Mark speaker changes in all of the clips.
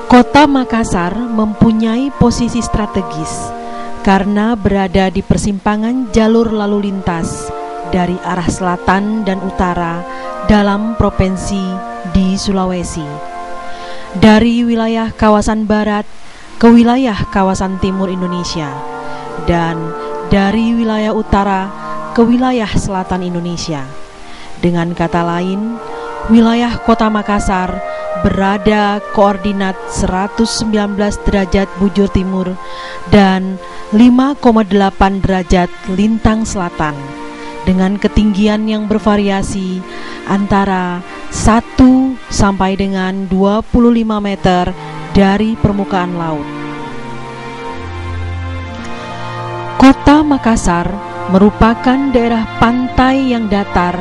Speaker 1: Kota Makassar mempunyai posisi strategis karena berada di persimpangan jalur lalu lintas dari arah selatan dan utara dalam provinsi di Sulawesi, dari wilayah kawasan barat ke wilayah kawasan timur Indonesia, dan dari wilayah utara ke wilayah selatan Indonesia. Dengan kata lain, wilayah Kota Makassar berada koordinat 119 derajat bujur timur dan 5,8 derajat lintang selatan, dengan ketinggian yang bervariasi antara 1 sampai dengan 25 meter dari permukaan laut. Kota Makassar merupakan daerah pantai yang datar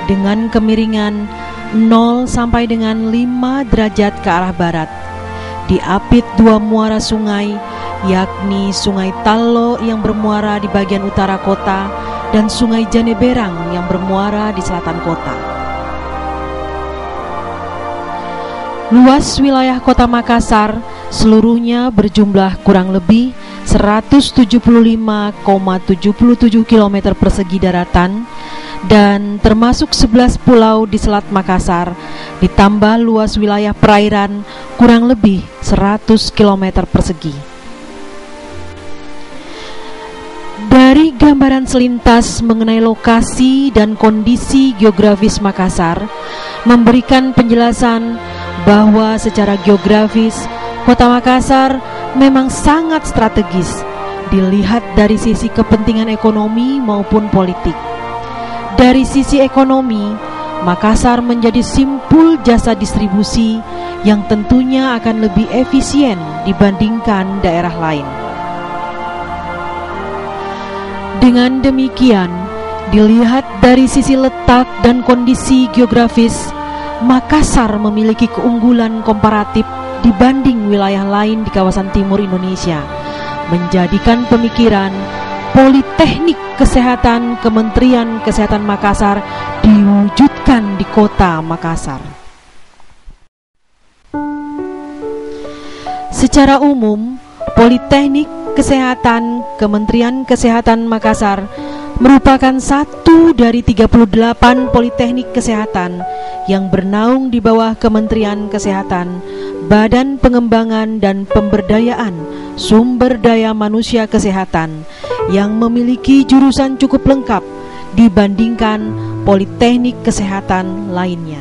Speaker 1: dengan kemiringan 0 sampai dengan 5 derajat ke arah barat, diapit dua muara sungai, yakni Sungai Tallo yang bermuara di bagian utara kota dan Sungai Janeberang yang bermuara di selatan kota. Luas wilayah Kota Makassar seluruhnya berjumlah kurang lebih 175,77 km persegi daratan dan termasuk 11 pulau di Selat Makassar, ditambah luas wilayah perairan kurang lebih 100 km persegi. Dari gambaran selintas mengenai lokasi dan kondisi geografis Makassar, memberikan penjelasan bahwa secara geografis Kota Makassar memang sangat strategis dilihat dari sisi kepentingan ekonomi maupun politik. Dari sisi ekonomi, Makassar menjadi simpul jasa distribusi yang tentunya akan lebih efisien dibandingkan daerah lain. Dengan demikian, dilihat dari sisi letak dan kondisi geografis, Makassar memiliki keunggulan komparatif dibanding wilayah lain di kawasan timur Indonesia, menjadikan pemikiran Politeknik Kesehatan Kementerian Kesehatan Makassar diwujudkan di Kota Makassar. Secara umum, Politeknik Kesehatan Kementerian Kesehatan Makassar merupakan satu dari 38 politeknik kesehatan yang bernaung di bawah Kementerian Kesehatan, Badan Pengembangan dan Pemberdayaan Sumber Daya Manusia Kesehatan, yang memiliki jurusan cukup lengkap dibandingkan politeknik kesehatan lainnya.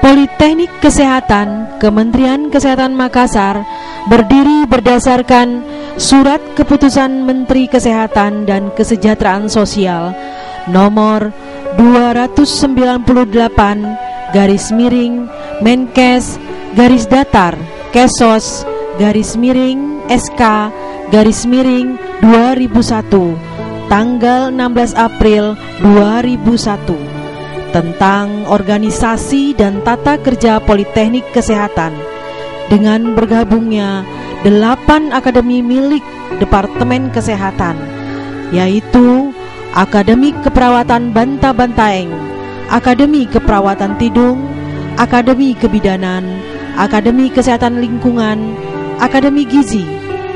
Speaker 1: Politeknik Kesehatan Kementerian Kesehatan Makassar berdiri berdasarkan Surat Keputusan Menteri Kesehatan dan Kesejahteraan Sosial nomor 298-Menkes/Datar/SK/2001 tanggal 16 April 2001 tentang organisasi dan tata kerja Politeknik Kesehatan, dengan bergabungnya 8 akademi milik Departemen Kesehatan, yaitu Akademi Keperawatan Banta-Bantaeng, Akademi Keperawatan Tidung, Akademi Kebidanan, Akademi Kesehatan Lingkungan, Akademi Gizi,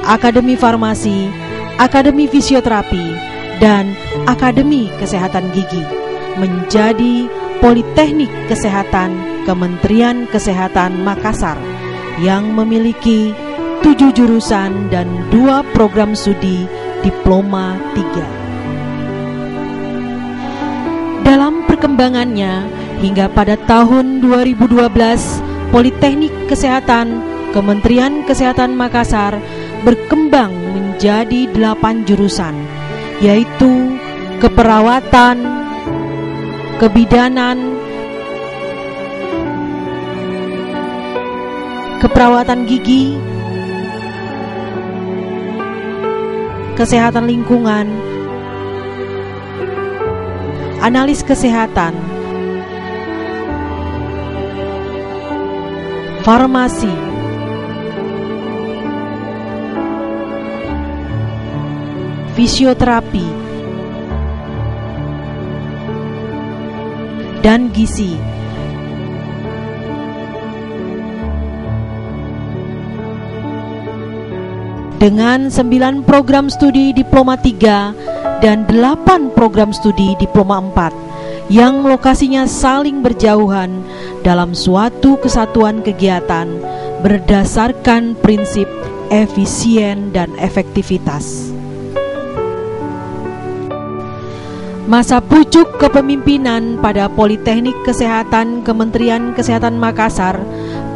Speaker 1: Akademi Farmasi, Akademi Fisioterapi, dan Akademi Kesehatan Gigi, menjadi Politeknik Kesehatan Kementerian Kesehatan Makassar yang memiliki 7 jurusan dan 2 program studi diploma 3. Dalam perkembangannya, hingga pada tahun 2012, Politeknik Kesehatan Kementerian Kesehatan Makassar berkembang menjadi 8 jurusan, yaitu keperawatan, kebidanan, keperawatan gigi, kesehatan lingkungan, analis kesehatan, farmasi, fisioterapi, dan gizi. dengan 9 program studi diploma 3 dan 8 program studi diploma 4 yang lokasinya saling berjauhan dalam suatu kesatuan kegiatan berdasarkan prinsip efisien dan efektivitas. Masa pucuk kepemimpinan pada Politeknik Kesehatan Kementerian Kesehatan Makassar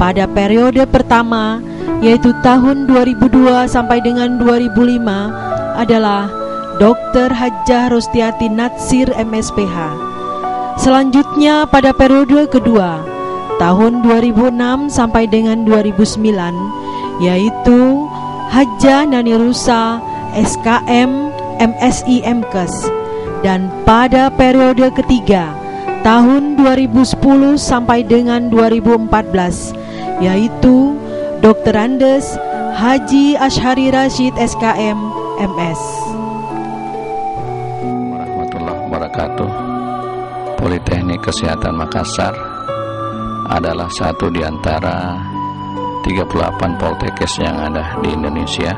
Speaker 1: pada periode pertama, yaitu tahun 2002 sampai dengan 2005, adalah Dr. Hajjah Rostiati Natsir MSPH. Selanjutnya pada periode kedua, tahun 2006 sampai dengan 2009, yaitu Hajjah Nani Rusa SKM MSI MKes. Dan pada periode ketiga, tahun 2010 sampai dengan 2014, yaitu Dr. Andes Haji Ashari Rashid SKM MS.
Speaker 2: Warahmatullahi wabarakatuh. Politeknik Kesehatan Makassar adalah satu di antara 38 Poltekkes yang ada di Indonesia.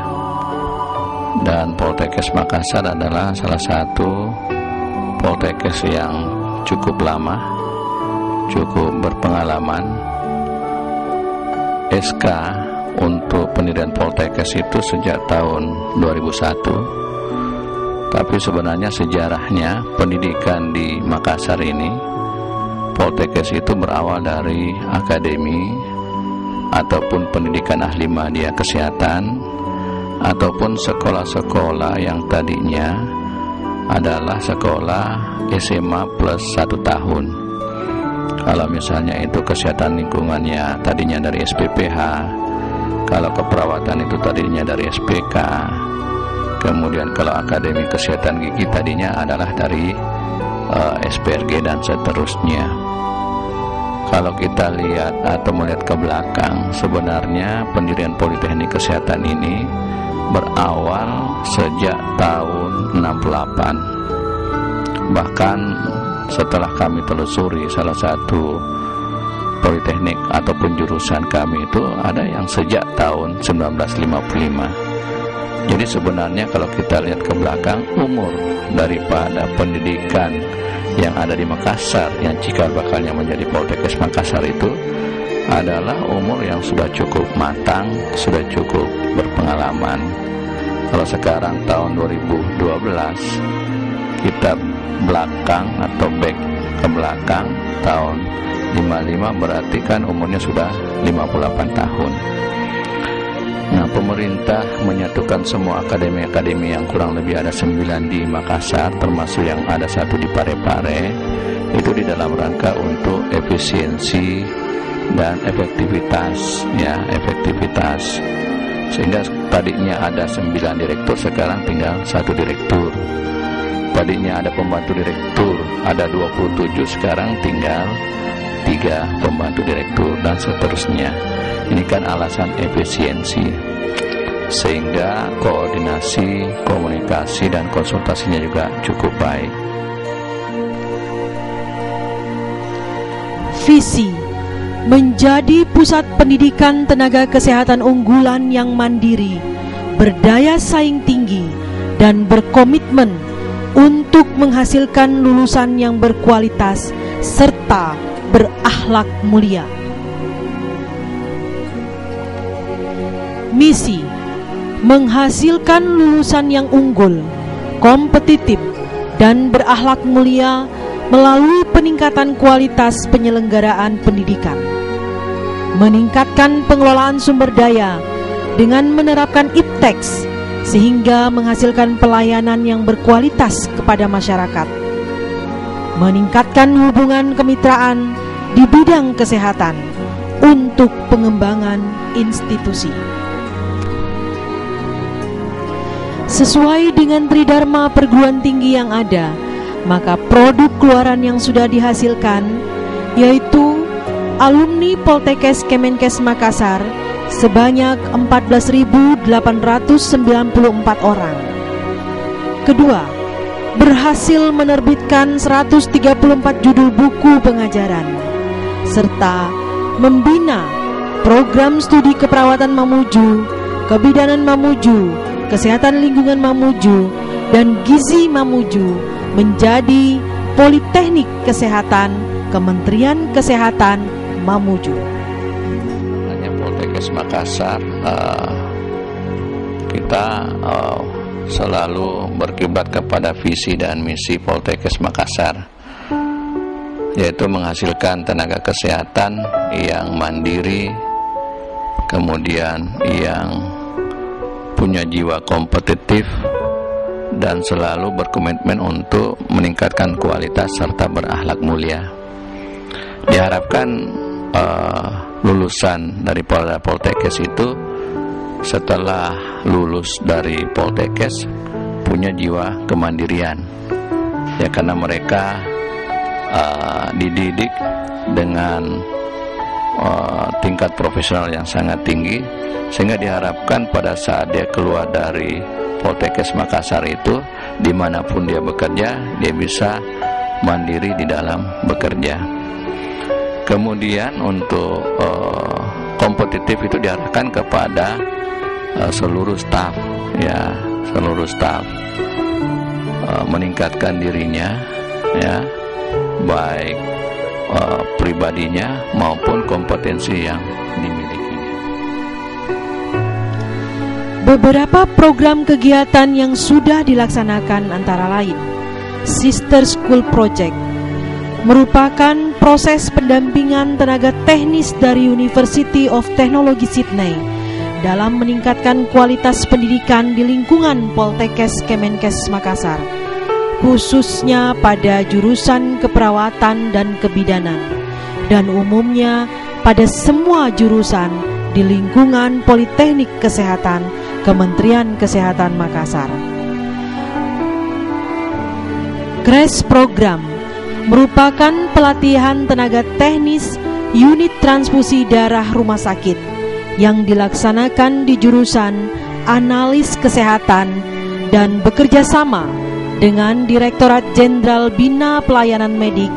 Speaker 2: Dan Poltekkes Makassar adalah salah satu Poltekkes yang cukup lama, cukup berpengalaman. SK untuk pendirian Poltekkes itu sejak tahun 2001. Tapi sebenarnya sejarahnya pendidikan di Makassar ini, Poltekkes itu berawal dari akademi ataupun pendidikan ahli media kesehatan ataupun sekolah-sekolah yang tadinya adalah sekolah SMA plus 1 tahun. Kalau misalnya itu kesehatan lingkungannya tadinya dari SPPH, kalau keperawatan itu tadinya dari SPK, kemudian kalau akademi kesehatan gigi tadinya adalah dari SPRG dan seterusnya. Kalau kita lihat atau melihat ke belakang, sebenarnya pendirian Politeknik Kesehatan ini berawal sejak tahun 68. Bahkan setelah kami telusuri, salah satu politeknik ataupun jurusan kami itu ada yang sejak tahun 1955. Jadi sebenarnya kalau kita lihat ke belakang, umur daripada pendidikan yang ada di Makassar, yang cikal bakalnya menjadi Poltekkes Makassar itu adalah umur yang sudah cukup matang, sudah cukup berpengalaman. Kalau sekarang tahun 2012, kita belakang atau back ke belakang tahun 55, berarti kan umurnya sudah 58 tahun. Nah, pemerintah menyatukan semua akademi-akademi yang kurang lebih ada 9 di Makassar, termasuk yang ada 1 di Parepare, itu di dalam rangka untuk efisiensi dan efektivitas, ya, efektivitas. Sehingga tadinya ada 9 direktur, sekarang tinggal 1 direktur. Tadinya ada pembantu direktur, ada 27, sekarang tinggal 3 pembantu direktur, dan seterusnya. Ini kan alasan efisiensi, sehingga koordinasi, komunikasi, dan konsultasinya juga cukup baik.
Speaker 1: Visi menjadi pusat pendidikan tenaga kesehatan unggulan yang mandiri, berdaya saing tinggi, dan berkomitmen untuk menghasilkan lulusan yang berkualitas serta berakhlak mulia. Misi menghasilkan lulusan yang unggul, kompetitif, dan berakhlak mulia melalui peningkatan kualitas penyelenggaraan pendidikan. Meningkatkan pengelolaan sumber daya dengan menerapkan IPTEX sehingga menghasilkan pelayanan yang berkualitas kepada masyarakat. Meningkatkan hubungan kemitraan di bidang kesehatan untuk pengembangan institusi. Sesuai dengan tridharma perguruan tinggi yang ada, maka produk keluaran yang sudah dihasilkan yaitu alumni Poltekkes Kemenkes Makassar sebanyak 14.894 orang. Kedua, berhasil menerbitkan 134 judul buku pengajaran serta membina program studi keperawatan Mamuju Kebidanan Mamuju, Kesehatan Lingkungan Mamuju, dan Gizi Mamuju menjadi Politeknik Kesehatan Kementerian Kesehatan Mamuju.
Speaker 2: Hanya Poltekkes Makassar, kita selalu berkiblat kepada visi dan misi Poltekkes Makassar, yaitu menghasilkan tenaga kesehatan yang mandiri, kemudian yang punya jiwa kompetitif dan selalu berkomitmen untuk meningkatkan kualitas serta berakhlak mulia. Diharapkan lulusan dari Poltekkes itu setelah lulus dari Poltekkes punya jiwa kemandirian, ya, karena mereka dididik dengan tingkat profesional yang sangat tinggi, sehingga diharapkan pada saat dia keluar dari Poltekkes Makassar itu, dimanapun dia bekerja, dia bisa mandiri di dalam bekerja. Kemudian untuk kompetitif itu diarahkan kepada seluruh staf, ya, seluruh staf meningkatkan dirinya, ya, baik pribadinya maupun kompetensi yang dimilikinya.
Speaker 1: Beberapa program kegiatan yang sudah dilaksanakan antara lain Sister School Project, merupakan proses pendampingan tenaga teknis dari University of Technology Sydney dalam meningkatkan kualitas pendidikan di lingkungan Poltekkes Kemenkes Makassar, khususnya pada jurusan keperawatan dan kebidanan, dan umumnya pada semua jurusan di lingkungan Politeknik Kesehatan Kementerian Kesehatan Makassar. Crash Program merupakan pelatihan tenaga teknis unit transfusi darah rumah sakit yang dilaksanakan di jurusan Analis Kesehatan dan bekerja sama dengan Direktorat Jenderal Bina Pelayanan Medik,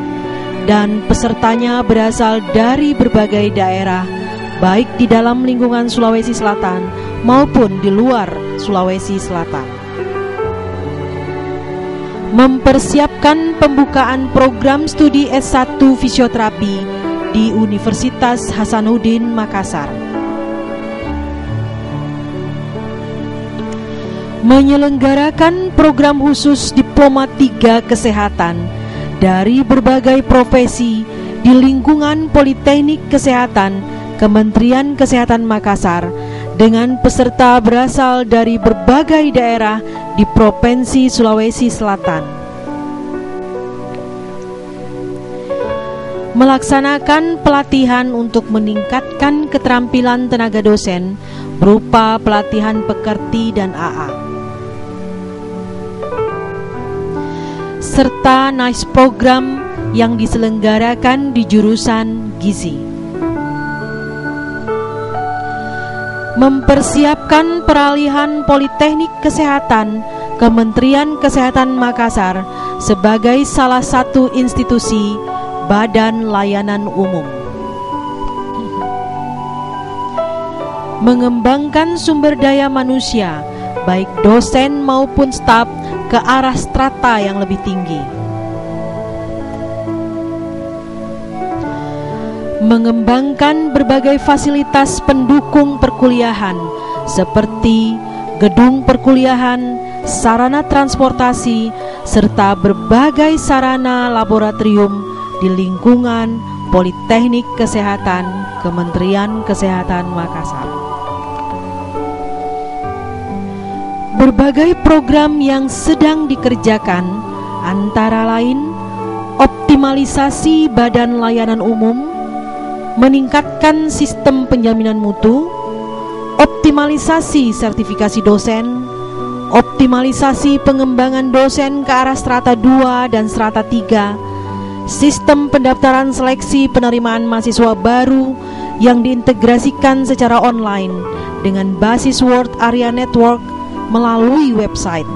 Speaker 1: dan pesertanya berasal dari berbagai daerah, baik di dalam lingkungan Sulawesi Selatan maupun di luar Sulawesi Selatan. Mempersiapkan pembukaan program studi S1 Fisioterapi di Universitas Hasanuddin Makassar. Menyelenggarakan program khusus Diploma 3 Kesehatan dari berbagai profesi di lingkungan Politeknik Kesehatan Kementerian Kesehatan Makassar dengan peserta berasal dari berbagai daerah di Provinsi Sulawesi Selatan. Melaksanakan pelatihan untuk meningkatkan keterampilan tenaga dosen berupa pelatihan pekerti dan AA, serta NICE program yang diselenggarakan di jurusan Gizi. Mempersiapkan peralihan Politeknik Kesehatan Kementerian Kesehatan Makassar sebagai salah satu institusi badan layanan umum. Mengembangkan sumber daya manusia, baik dosen maupun staf, ke arah strata yang lebih tinggi. Mengembangkan berbagai fasilitas pendukung perkuliahan seperti gedung perkuliahan, sarana transportasi, serta berbagai sarana laboratorium di lingkungan Politeknik Kesehatan Kementerian Kesehatan Makassar. Berbagai program yang sedang dikerjakan antara lain optimalisasi badan layanan umum, meningkatkan sistem penjaminan mutu, optimalisasi sertifikasi dosen, optimalisasi pengembangan dosen ke arah strata 2 dan strata 3, sistem pendaftaran seleksi penerimaan mahasiswa baru yang diintegrasikan secara online dengan basis World Area Network melalui website,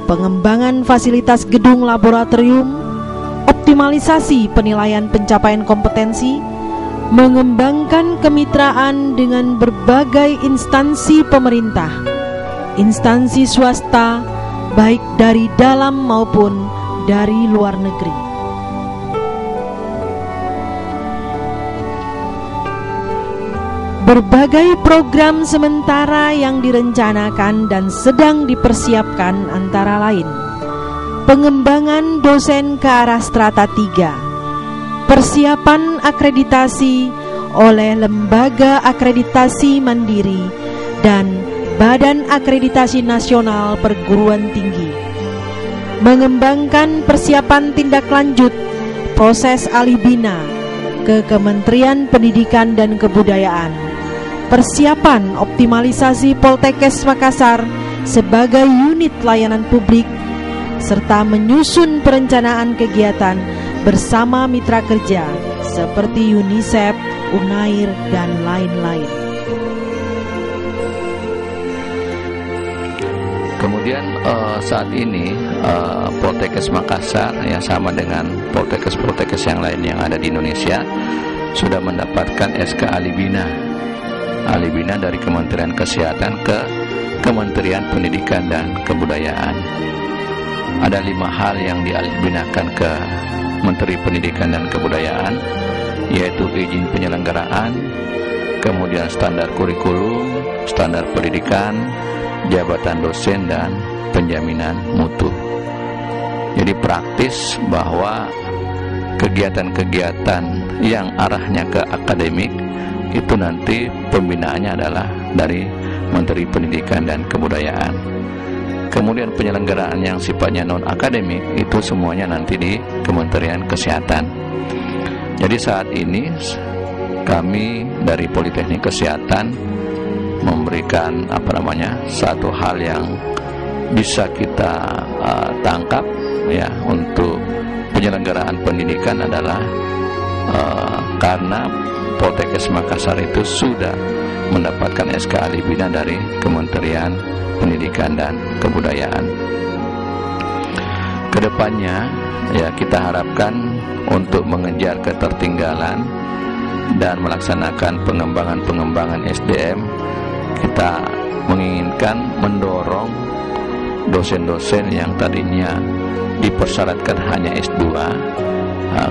Speaker 1: pengembangan fasilitas gedung laboratorium, optimalisasi penilaian pencapaian kompetensi, mengembangkan kemitraan dengan berbagai instansi pemerintah, instansi swasta, baik dari dalam maupun dari luar negeri. Berbagai program sementara yang direncanakan dan sedang dipersiapkan antara lain: pengembangan dosen ke arah strata 3, persiapan akreditasi oleh Lembaga Akreditasi Mandiri dan Badan Akreditasi Nasional Perguruan Tinggi, mengembangkan persiapan tindak lanjut proses alih bina ke Kementerian Pendidikan dan Kebudayaan, persiapan optimalisasi Poltekkes Makassar sebagai unit layanan publik, serta menyusun perencanaan kegiatan bersama mitra kerja seperti UNICEF, UNAIR, dan lain-lain.
Speaker 2: Kemudian saat ini Poltekkes Makassar ya sama dengan Poltekkes yang lain yang ada di Indonesia sudah mendapatkan SK Alibina dari Kementerian Kesehatan ke Kementerian Pendidikan dan Kebudayaan. Ada 5 hal yang dialihbinakan ke Menteri Pendidikan dan Kebudayaan, yaitu izin penyelenggaraan, kemudian standar kurikulum, standar pendidikan, jabatan dosen, dan penjaminan mutu. Jadi praktis bahwa kegiatan-kegiatan yang arahnya ke akademik itu nanti pembinaannya adalah dari Menteri Pendidikan dan Kebudayaan. Kemudian penyelenggaraan yang sifatnya non-akademik itu semuanya nanti di Kementerian Kesehatan. Jadi saat ini kami dari Politeknik Kesehatan memberikan satu hal yang bisa kita tangkap ya untuk penyelenggaraan pendidikan adalah karena Poltekkes Makassar itu sudah mendapatkan SK Alibina dari Kementerian Pendidikan dan Kebudayaan. Kedepannya ya kita harapkan untuk mengejar ketertinggalan dan melaksanakan pengembangan SDM, kita menginginkan mendorong dosen-dosen yang tadinya dipersyaratkan hanya S2,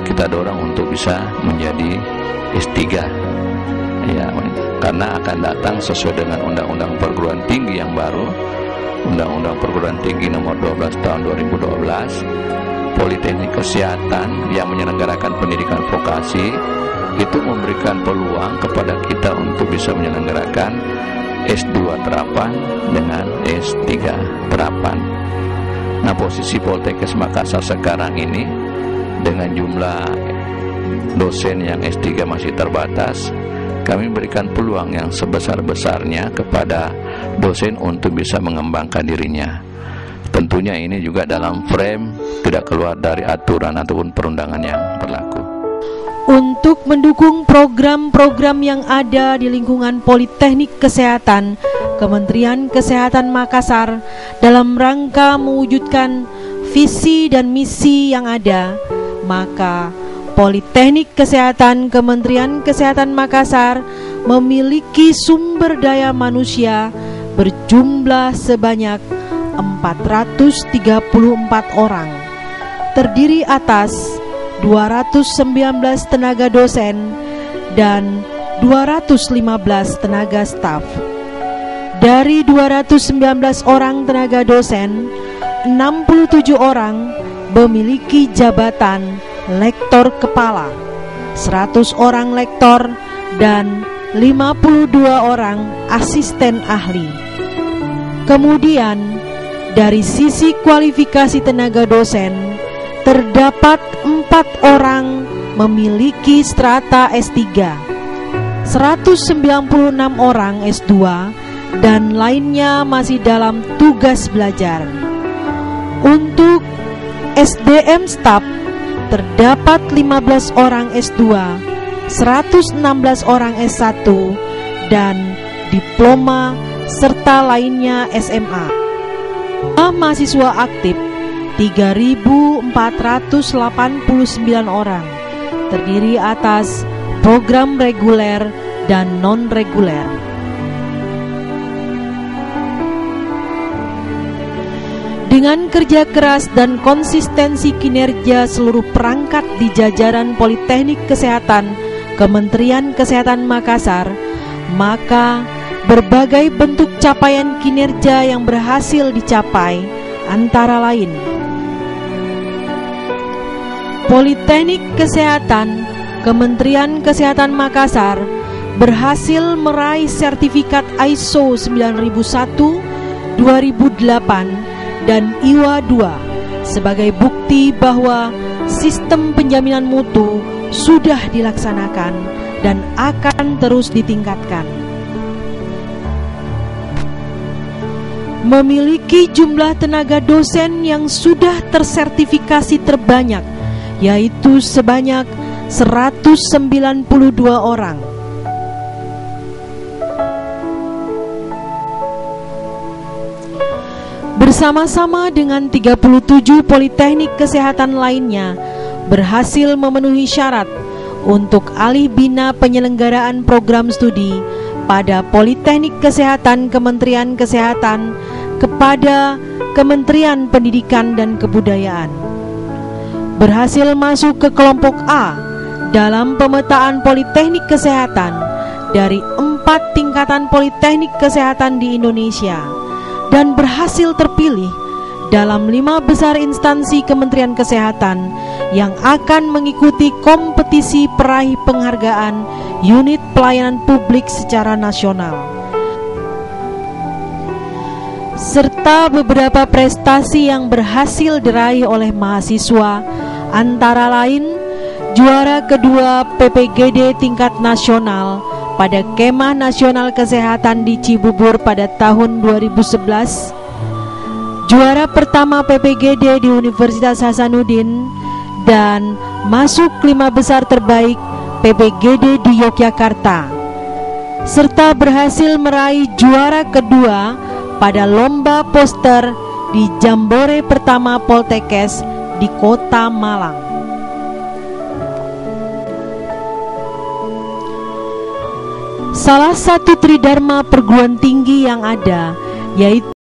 Speaker 2: kita dorong untuk bisa menjadi S3 ya, karena akan datang sesuai dengan Undang-Undang Perguruan Tinggi yang baru, Undang-Undang Perguruan Tinggi nomor 12 tahun 2012. Politeknik Kesehatan yang menyelenggarakan pendidikan vokasi itu memberikan peluang kepada kita untuk bisa menyelenggarakan S2 terapan dengan S3 terapan. Nah, posisi Poltekkes Makassar sekarang ini dengan jumlah dosen yang S3 masih terbatas, kami berikan peluang yang sebesar-besarnya kepada dosen untuk bisa mengembangkan dirinya. Tentunya ini juga dalam frame tidak keluar dari aturan ataupun perundangan yang berlaku.
Speaker 1: Untuk mendukung program-program yang ada di lingkungan Politeknik Kesehatan, Kementerian Kesehatan Makassar dalam rangka mewujudkan visi dan misi yang ada, maka Politeknik Kesehatan Kementerian Kesehatan Makassar memiliki sumber daya manusia berjumlah sebanyak 434 orang, terdiri atas 219 tenaga dosen dan 215 tenaga staf. Dari 219 orang tenaga dosen, 67 orang memiliki jabatan lektor kepala, 100 orang lektor, dan 52 orang asisten ahli. Kemudian, dari sisi kualifikasi tenaga dosen, terdapat 4 orang memiliki strata S3, 196 orang S2, dan lainnya masih dalam tugas belajar. Untuk SDM staf, terdapat 15 orang S2, 116 orang S1, dan diploma serta lainnya SMA. Mahasiswa aktif 3.489 orang, terdiri atas program reguler dan non-reguler. Dengan kerja keras dan konsistensi kinerja seluruh perangkat di jajaran Politeknik Kesehatan Kementerian Kesehatan Makassar, maka berbagai bentuk capaian kinerja yang berhasil dicapai antara lain: Politeknik Kesehatan Kementerian Kesehatan Makassar berhasil meraih sertifikat ISO 9001, 2008 dan IWA 2 sebagai bukti bahwa sistem penjaminan mutu sudah dilaksanakan dan akan terus ditingkatkan. Memiliki jumlah tenaga dosen yang sudah tersertifikasi terbanyak, yaitu sebanyak 192 orang. Bersama-sama dengan 37 politeknik kesehatan lainnya berhasil memenuhi syarat untuk alih bina penyelenggaraan program studi pada Politeknik Kesehatan Kementerian Kesehatan kepada Kementerian Pendidikan dan Kebudayaan. Berhasil masuk ke kelompok A dalam pemetaan Politeknik Kesehatan dari 4 tingkatan Politeknik Kesehatan di Indonesia, dan berhasil terpilih dalam 5 besar instansi Kementerian Kesehatan yang akan mengikuti kompetisi peraih penghargaan unit pelayanan publik secara nasional, serta beberapa prestasi yang berhasil diraih oleh mahasiswa, antara lain juara kedua PPGD tingkat nasional pada Kemah Nasional Kesehatan di Cibubur pada tahun 2011, juara pertama PPGD di Universitas Hasanuddin, dan masuk 5 besar terbaik PPGD di Yogyakarta, serta berhasil meraih juara kedua pada lomba poster di Jambore pertama Poltekkes di Kota Malang. Salah satu tridharma perguruan tinggi yang ada yaitu